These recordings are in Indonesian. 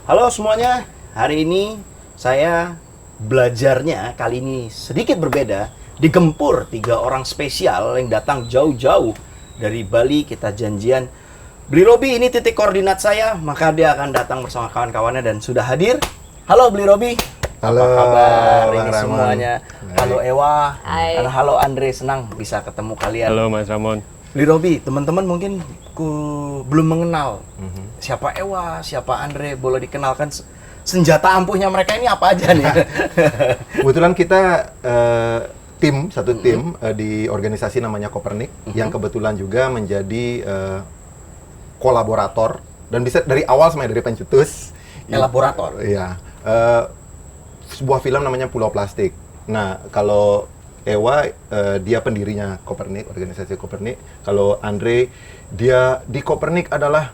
Halo semuanya, hari ini saya belajarnya kali ini sedikit berbeda. Digempur 3 orang spesial yang datang jauh-jauh dari Bali. Kita janjian, Bli Robi ini titik koordinat saya, maka dia akan datang bersama kawan-kawannya dan sudah hadir. Halo Bli Robi. Halo, apa kabar Bang ini Ramon. semuanya? Halo Ewa. Hai. Dan halo Andre, senang bisa ketemu kalian. Halo Mas Ramon. Bli Robi, teman-teman mungkin belum mengenal siapa Ewa, siapa Andre. Boleh dikenalkan senjata ampuhnya mereka ini apa aja nih? Kebetulan kita satu tim di organisasi namanya Kopernik yang kebetulan juga menjadi kolaborator dan bisa dari awal sebenarnya dari pencetus. Elaborator. Iya. Sebuah film namanya Pulau Plastik. Nah, kalau Ewa dia pendirinya Kopernik, organisasi Kopernik. Kalau Andre dia di Kopernik adalah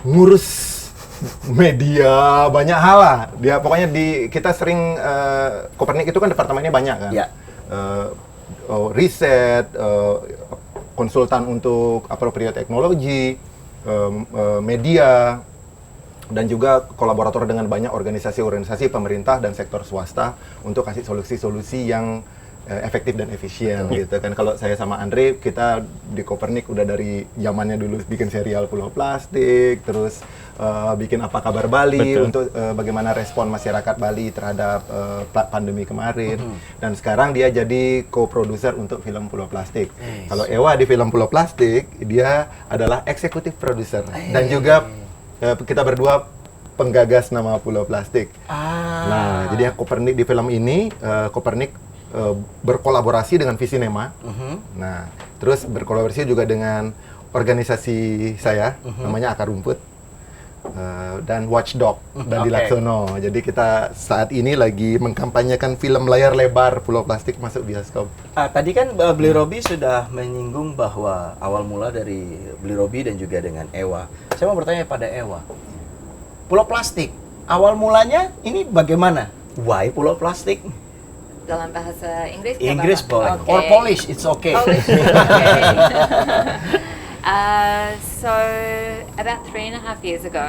ngurus media, banyak hal lah. Dia pokoknya kita sering Kopernik itu kan departemennya banyak kan. Ya. Riset, konsultan untuk appropriate teknologi, media, dan juga kolaborator dengan banyak organisasi-organisasi pemerintah dan sektor swasta untuk kasih solusi-solusi yang efektif dan efisien gitu kan. Kalau saya sama Andre, kita di Kopernik udah dari zamannya dulu bikin serial Pulau Plastik, terus bikin Apa Kabar Bali. Betul. Untuk bagaimana respon masyarakat Bali terhadap pandemi kemarin. Dan sekarang dia jadi co-producer untuk film Pulau Plastik. Kalau Ewa di film Pulau Plastik, dia adalah executive producer dan juga kita berdua penggagas nama Pulau Plastik. Nah, jadi Kopernik di film ini, Kopernik berkolaborasi dengan Visinema. Nah, terus berkolaborasi juga dengan organisasi saya, namanya Akar Rumput, dan Watchdog, dan Oke. Dilaksono. Jadi kita saat ini lagi mengkampanyekan film layar lebar Pulau Plastik masuk bioskop. Tadi kan Bli Robi sudah menyinggung bahwa awal mula dari Bli Robi dan juga dengan Ewa. Saya mau bertanya pada Ewa. Pulau Plastik, awal mulanya ini bagaimana? Why Pulau Plastik? Dalam bahasa Inggris? nggak Inggris apa-apa? boleh. Okay. Or Polish, it's okay. Polish, okay. So about 3.5 years ago,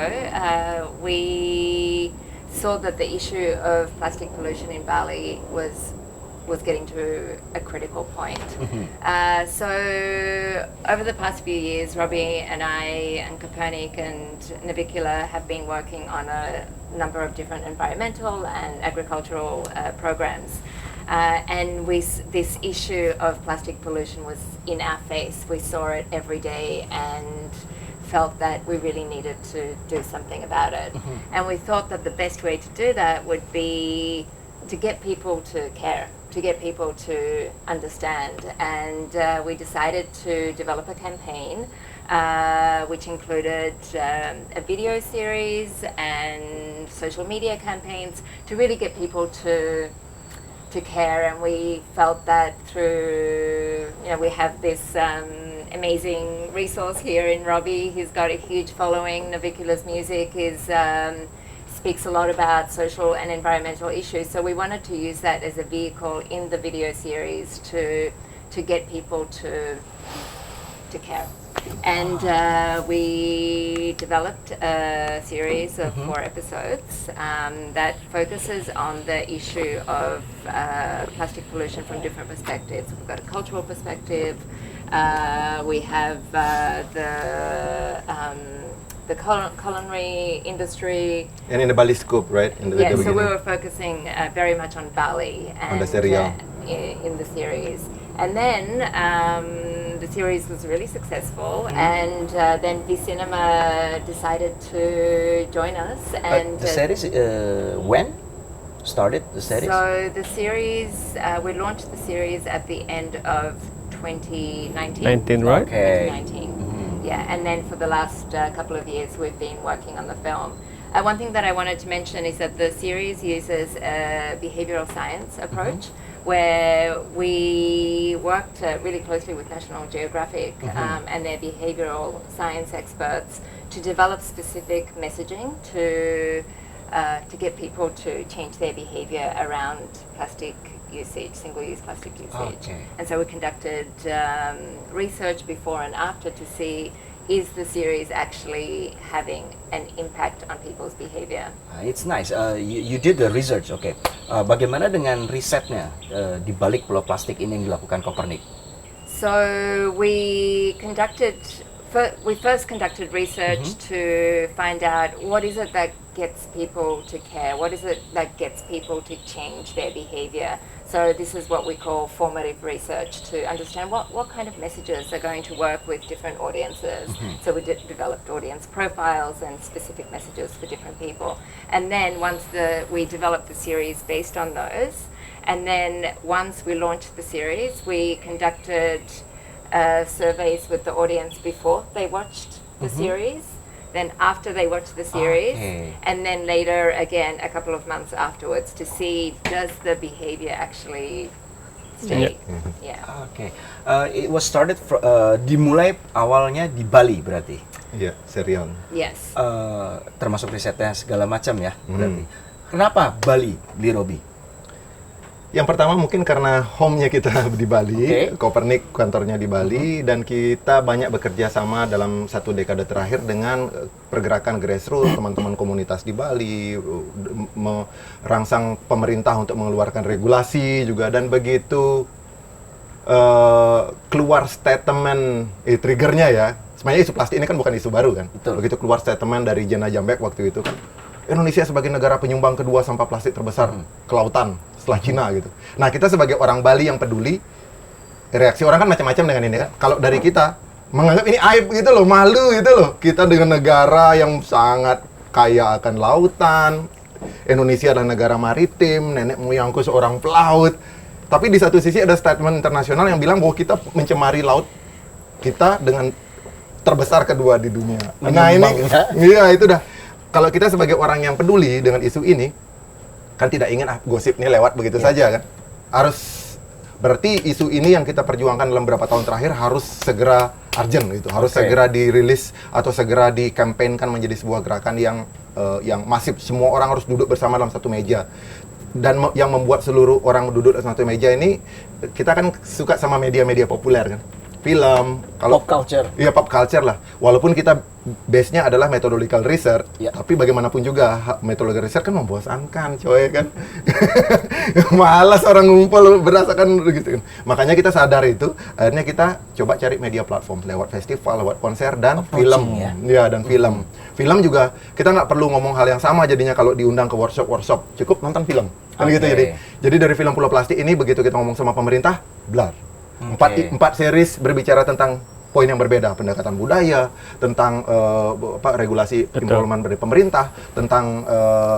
we saw that the issue of plastic pollution in Bali was getting to a critical point. So over the past few years, Robbie and I and Copernic and Navicula have been working on a number of different environmental and agricultural programs. And this issue of plastic pollution was in our face. We saw it every day and felt that we really needed to do something about it. And we thought that the best way to do that would be to get people to care, to get people to understand. And we decided to develop a campaign which included a video series and social media campaigns to really get people to care. And we felt that through, we have this amazing resource here in Robbie. He's got a huge following. Navicula's music speaks a lot about social and environmental issues. So we wanted to use that as a vehicle in the video series to get people to care. And we developed a series of 4 episodes that focuses on the issue of plastic pollution from different perspectives. We've got a cultural perspective. We have the culinary industry. And in the Bali scoop, right? In the Yeah, so beginning. we were focusing very much on Bali and On the serial. In the series. And then the series was really successful, and then Vicinema decided to join us. And The series, when? Started the series? so the series, we launched the series at the end of 2019. 19, right? Okay. 2019. Yeah, and then for the last couple of years we've been working on the film. One thing that I wanted to mention is that the series uses a behavioral science approach, where we worked really closely with National Geographic and their behavioral science experts to develop specific messaging to get people to change their behavior around plastic usage, single-use plastic usage. Okay. And so we conducted research before and after to see is the series actually having an impact on people's behavior? It's nice. You did the research, okay. Bagaimana dengan risetnya di balik pulau plastik ini yang dilakukan Copernic? So we first conducted research to find out what is it that gets people to care, what is it that gets people to change their behavior. So this is what we call formative research, to understand what kind of messages are going to work with different audiences. So we developed audience profiles and specific messages for different people. And then once we developed the series based on those, and then once we launched the series, we conducted surveys with the audience before they watched the series, then after they watched the series, and then later again a couple of months afterwards to see does the behavior actually stay. Okay. It was started dimulai awalnya di Bali berarti. Iya, serial. Yes. Termasuk risetnya segala macam ya berarti. Kenapa Bali, Lee Robbie? Yang pertama mungkin karena home-nya kita di Bali, Copernic kantornya di Bali, dan kita banyak bekerja sama dalam 1 dekade terakhir dengan pergerakan grassroots, teman-teman komunitas di Bali, merangsang pemerintah untuk mengeluarkan regulasi juga, dan begitu keluar statement, triggernya ya, sebenarnya isu plastik ini kan bukan isu baru kan. Betul. Begitu keluar statement dari Jana Jambek waktu itu kan, Indonesia sebagai negara penyumbang kedua sampah plastik terbesar ke lautan setelah Cina gitu. Nah, kita sebagai orang Bali yang peduli, reaksi orang kan macam-macam dengan ini kan. Kalau dari kita menganggap ini aib gitu loh, malu gitu loh. Kita dengan negara yang sangat kaya akan lautan, Indonesia adalah negara maritim, nenek moyangku seorang pelaut. Tapi di satu sisi ada statement internasional yang bilang bahwa kita mencemari laut kita dengan terbesar kedua di dunia. Nah ini, iya itu dah. Kalau kita sebagai orang yang peduli dengan isu ini, kan tidak ingin gosip ini lewat begitu saja kan. Harus, berarti isu ini yang kita perjuangkan dalam beberapa tahun terakhir harus segera urgent gitu, harus segera dirilis atau segera dikampanyekan menjadi sebuah gerakan yang masif. Semua orang harus duduk bersama dalam satu meja. Dan yang membuat seluruh orang duduk dalam satu meja ini, kita kan suka sama media-media populer kan. Film, kalau Pop culture. Iya, pop culture lah. Walaupun kita base-nya adalah methodological research, tapi bagaimanapun juga methodological research kan membosankan, coy kan. Malas orang ngumpul berdasarkan gitu. Makanya kita sadar itu, akhirnya kita coba cari media platform lewat festival, lewat konser dan film. Ya, dan film. Film juga kita nggak perlu ngomong hal yang sama jadinya kalau diundang ke workshop, cukup nonton film. Kan gitu jadi dari film Pulau Plastik ini begitu kita ngomong sama pemerintah, blar. Empat series berbicara tentang poin yang berbeda, pendekatan budaya, tentang regulasi involvement dari pemerintah, tentang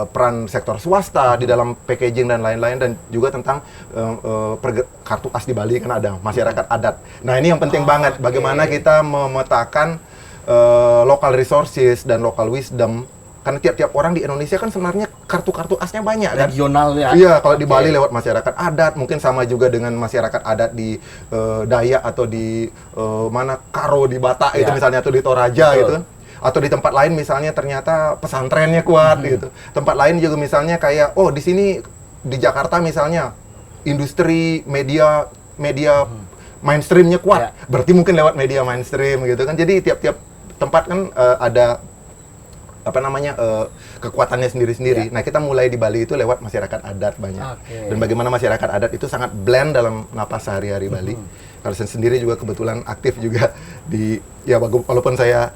peran sektor swasta di dalam packaging dan lain-lain, dan juga tentang kartu as di Bali kan ada masyarakat adat. Nah ini yang penting banget, bagaimana kita memetakan local resources dan local wisdom. Karena tiap-tiap orang di Indonesia kan sebenarnya kartu-kartu asnya banyak kan? Regionalnya. Iya, kalau di Bali lewat masyarakat adat, mungkin sama juga dengan masyarakat adat di Dayak atau di Karo di Batak itu misalnya, atau di Toraja gitu kan. Atau di tempat lain misalnya ternyata pesantrennya kuat gitu. Tempat lain juga misalnya kayak, di sini di Jakarta misalnya industri media mainstreamnya kuat. Berarti mungkin lewat media mainstream gitu kan. Jadi tiap-tiap tempat kan ada kekuatannya sendiri-sendiri. Nah, kita mulai di Bali itu lewat masyarakat adat banyak. Dan bagaimana masyarakat adat itu sangat blend dalam napas sehari-hari Bali. Kalau saya sendiri juga kebetulan aktif juga di, walaupun saya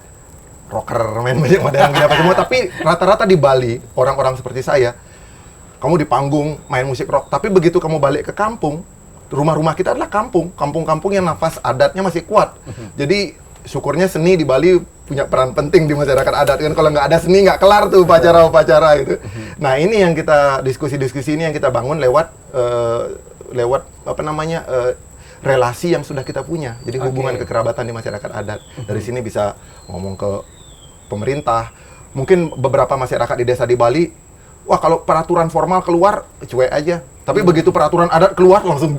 rocker, main banyak modern apa semua, tapi rata-rata di Bali, orang-orang seperti saya, kamu di panggung main musik rock, tapi begitu kamu balik ke kampung, rumah-rumah kita adalah kampung-kampung yang nafas adatnya masih kuat. Jadi syukurnya seni di Bali punya peran penting di masyarakat adat kan. Kalau nggak ada seni nggak kelar tuh upacara-upacara gitu. Nah ini yang kita diskusi ini yang kita bangun lewat relasi yang sudah kita punya. Jadi hubungan kekerabatan di masyarakat adat. Dari sini bisa ngomong ke pemerintah. Mungkin beberapa masyarakat di desa di Bali, wah kalau peraturan formal keluar cuek aja. Tapi begitu peraturan adat keluar langsung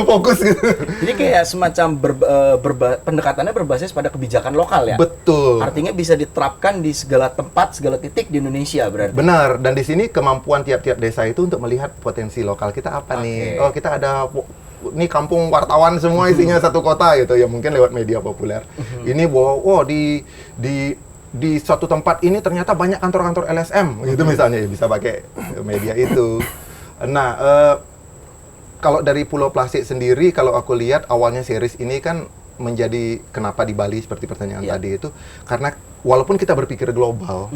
fokus gitu. Jadi kayak semacam pendekatannya berbasis pada kebijakan lokal ya. Betul. Artinya bisa diterapkan di segala tempat, segala titik di Indonesia berarti. Benar. Dan di sini kemampuan tiap-tiap desa itu untuk melihat potensi lokal kita apa nih. Oh kita ada ini kampung wartawan semua isinya satu kota gitu ya, mungkin lewat media populer. Ini bahwa di suatu tempat ini ternyata banyak kantor-kantor LSM gitu misalnya, ya bisa pakai media itu. Nah, kalau dari Pulau Plastik sendiri, kalau aku lihat awalnya series ini kan menjadi kenapa di Bali seperti pertanyaan tadi itu, karena walaupun kita berpikir global,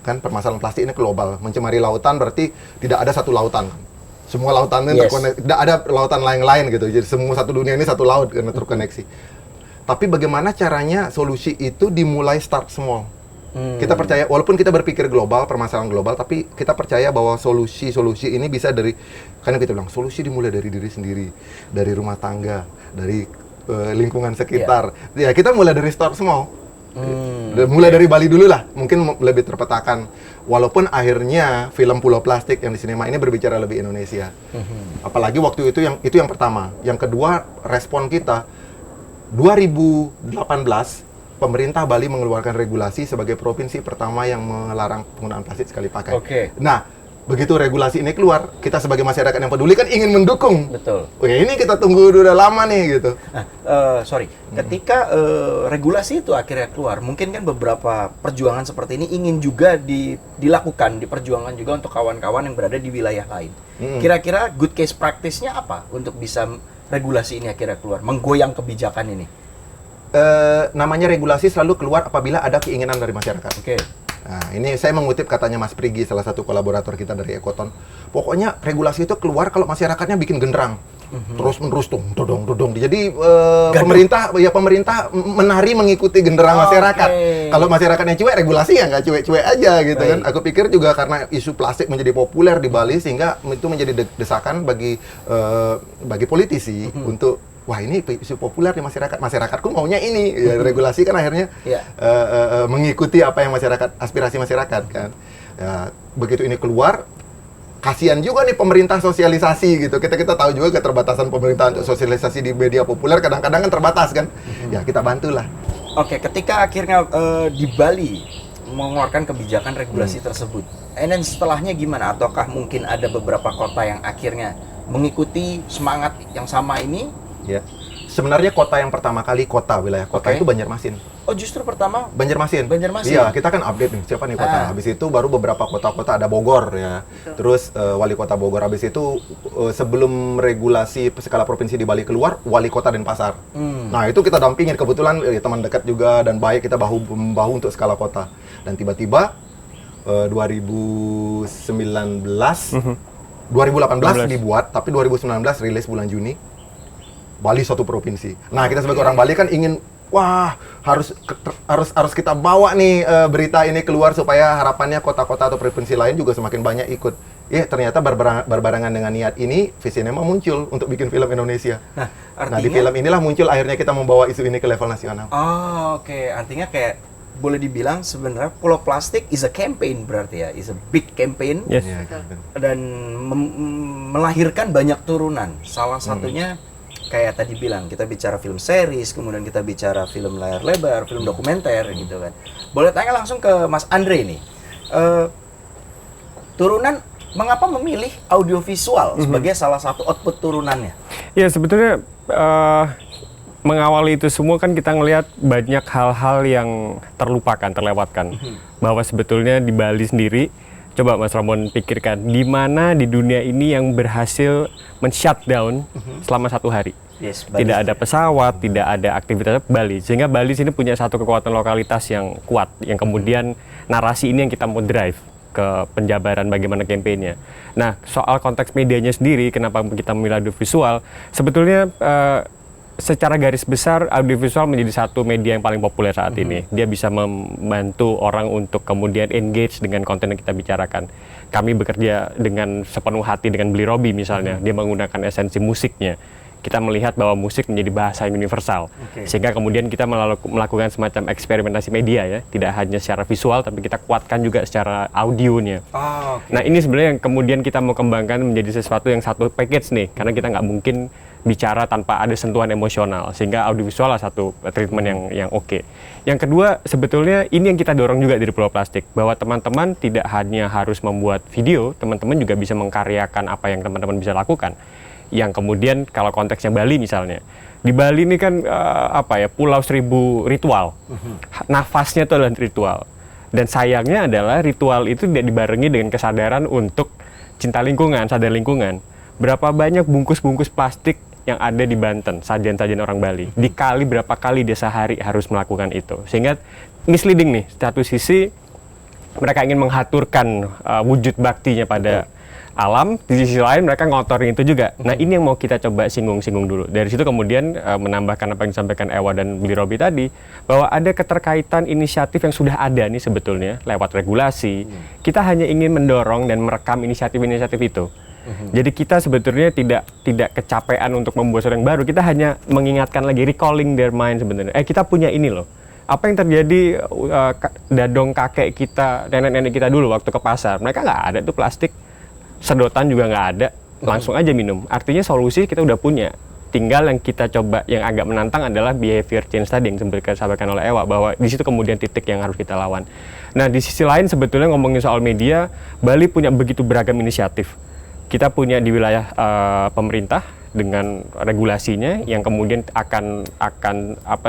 kan permasalahan plastik ini global, mencemari lautan berarti tidak ada satu lautan. Semua lautan ini terkoneksi, tidak ada lautan lain-lain gitu. Jadi semua satu dunia ini satu laut karena terkoneksi. Tapi bagaimana caranya solusi itu dimulai start small. Kita percaya, walaupun kita berpikir global, permasalahan global, tapi kita percaya bahwa solusi-solusi ini bisa dari, karena kita bilang, solusi dimulai dari diri sendiri, dari rumah tangga, dari lingkungan sekitar. Ya, kita mulai dari start small. Mulai dari Bali dulu lah, mungkin lebih terpetakan. Walaupun akhirnya film Pulau Plastik yang di sinema ini berbicara lebih Indonesia. Apalagi waktu itu yang pertama. Yang kedua, respon kita, 2018, pemerintah Bali mengeluarkan regulasi sebagai provinsi pertama yang melarang penggunaan plastik sekali pakai. Nah, begitu regulasi ini keluar, kita sebagai masyarakat yang peduli kan ingin mendukung. Betul. Oke, ini kita tunggu udah lama nih gitu. Nah, ketika regulasi itu akhirnya keluar, mungkin kan beberapa perjuangan seperti ini ingin juga dilakukan, diperjuangkan juga untuk kawan-kawan yang berada di wilayah lain. Kira-kira good case practice-nya apa untuk bisa regulasi ini akhirnya keluar, menggoyang kebijakan ini? Namanya regulasi selalu keluar apabila ada keinginan dari masyarakat. Nah, ini saya mengutip katanya Mas Prigi, salah satu kolaborator kita dari Ekoton. Pokoknya regulasi itu keluar kalau masyarakatnya bikin genderang. Terus-menerus dodong. Jadi pemerintah menari mengikuti genderang masyarakat. Kalau masyarakatnya cuek, regulasi ya nggak cuek-cuek aja gitu kan. Aku pikir juga karena isu plastik menjadi populer di Bali sehingga itu menjadi desakan bagi politisi untuk wah ini isu populer di masyarakat, masyarakatku maunya ini. Ya, regulasi kan akhirnya mengikuti apa yang aspirasi masyarakat kan. Ya, begitu ini keluar, kasihan juga nih pemerintah sosialisasi gitu. Kita tahu juga keterbatasan pemerintah untuk sosialisasi di media populer kadang-kadang kan terbatas kan. Ya kita bantulah. Oke, ketika akhirnya di Bali mengeluarkan kebijakan regulasi tersebut, and then setelahnya gimana? Ataukah mungkin ada beberapa kota yang akhirnya mengikuti semangat yang sama ini? Ya, sebenarnya kota yang pertama kali wilayah kota itu Banjarmasin. Oh, justru pertama Banjarmasin. Banjarmasin. Iya, kita kan update nih siapa nih kota. Habis itu baru beberapa kota-kota ada Bogor ya. Terus wali kota Bogor. Habis itu sebelum regulasi skala provinsi di Bali keluar, wali kota Denpasar. Nah, itu kita dampingin, kebetulan teman dekat juga dan baik, kita bahu-membahu untuk skala kota. Dan tiba-tiba 2018 dibuat, tapi 2019 rilis bulan Juni. Bali satu provinsi. Nah, kita sebagai orang Bali kan ingin, wah, harus kita bawa nih berita ini keluar supaya harapannya kota-kota atau provinsi lain juga semakin banyak ikut. Ya, ternyata berbarengan dengan niat ini, Visinema muncul untuk bikin film Indonesia. Nah, artinya, di film inilah muncul akhirnya kita membawa isu ini ke level nasional. Oh, oke. Artinya kayak boleh dibilang sebenarnya Pulau Plastik is a campaign berarti ya, is a big campaign. Yes. Dan melahirkan banyak turunan. Salah satunya kayak tadi bilang, kita bicara film series, kemudian kita bicara film layar lebar, film dokumenter gitu kan. Boleh tanya langsung ke Mas Andre nih. Turunan, mengapa memilih audiovisual sebagai salah satu output turunannya? Ya, sebetulnya mengawali itu semua kan kita ngelihat banyak hal-hal yang terlewatkan. Bahwa sebetulnya di Bali sendiri, coba Mas Ramon pikirkan, di mana di dunia ini yang berhasil men-shutdown selama 1 hari. Yes, tidak ada pesawat, tidak ada aktivitas Bali. Sehingga Bali sini punya satu kekuatan lokalitas yang kuat, yang kemudian narasi ini yang kita mau drive ke penjabaran bagaimana kampanyenya. Nah, soal konteks medianya sendiri, kenapa kita memilih audiovisual, sebetulnya secara garis besar audiovisual menjadi satu media yang paling populer saat ini. Dia bisa membantu orang untuk kemudian engage dengan konten yang kita bicarakan. Kami bekerja dengan sepenuh hati dengan Beli Robi misalnya. Dia menggunakan esensi musiknya. Kita melihat bahwa musik menjadi bahasa yang universal. Sehingga kemudian kita melakukan semacam eksperimentasi media ya. Tidak hanya secara visual, tapi kita kuatkan juga secara audionya. Nah, ini sebenarnya yang kemudian kita mau kembangkan menjadi sesuatu yang satu package nih. Karena kita nggak mungkin bicara tanpa ada sentuhan emosional, sehingga audiovisual lah satu treatment yang oke. Yang kedua, sebetulnya ini yang kita dorong juga dari Pulau Plastik, bahwa teman-teman tidak hanya harus membuat video, teman-teman juga bisa mengkaryakan apa yang teman-teman bisa lakukan. yang kemudian kalau konteksnya Bali misalnya, di Bali ini kan pulau 1000 ritual, nafasnya itu adalah ritual, dan sayangnya adalah ritual itu tidak dibarengi dengan kesadaran untuk cinta lingkungan, sadar lingkungan. Berapa banyak bungkus-bungkus plastik yang ada di Banten, sajian-sajian orang Bali, dikali berapa kali dia sehari harus melakukan itu, sehingga misleading nih. Satu sisi mereka ingin menghaturkan wujud baktinya pada alam, di sisi lain mereka ngotorin itu juga. Nah, ini yang mau kita coba singgung-singgung dulu. Dari situ kemudian menambahkan apa yang disampaikan Ewa dan Billy Robi tadi, bahwa ada keterkaitan inisiatif yang sudah ada nih sebetulnya lewat regulasi. Kita hanya ingin mendorong dan merekam inisiatif-inisiatif itu. Jadi kita sebetulnya tidak kecapean untuk membuat sesuatu yang baru. Kita hanya mengingatkan lagi, recalling their mind sebenarnya. Kita punya ini loh. Apa yang terjadi dadong kakek kita, nenek-nenek kita dulu waktu ke pasar, mereka nggak ada tuh plastik. Sedotan juga nggak ada, langsung aja minum. Artinya solusi kita udah punya. Tinggal yang kita coba, yang agak menantang adalah behavior change tadi yang sempat disampaikan oleh Ewa, bahwa di situ kemudian titik yang harus kita lawan. Nah, di sisi lain sebetulnya ngomongin soal media, Bali punya begitu beragam inisiatif. Kita punya di wilayah pemerintah dengan regulasinya yang kemudian akan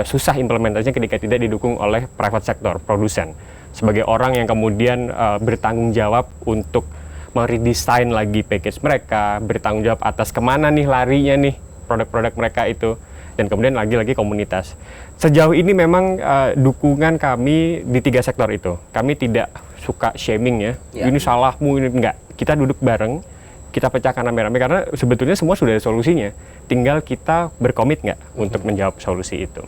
susah implementasinya ketika tidak didukung oleh private sector, produsen. Sebagai orang yang kemudian bertanggung jawab untuk meredesain lagi package mereka, bertanggung jawab atas kemana nih larinya nih produk-produk mereka itu, dan kemudian lagi-lagi komunitas. Sejauh ini memang dukungan kami di 3 sektor itu. Kami tidak suka shaming ya, ini salahmu, ini enggak. Kita duduk bareng, kita pecahkan rame-rame, karena sebetulnya semua sudah ada solusinya. Tinggal kita berkomit nggak untuk menjawab solusi itu.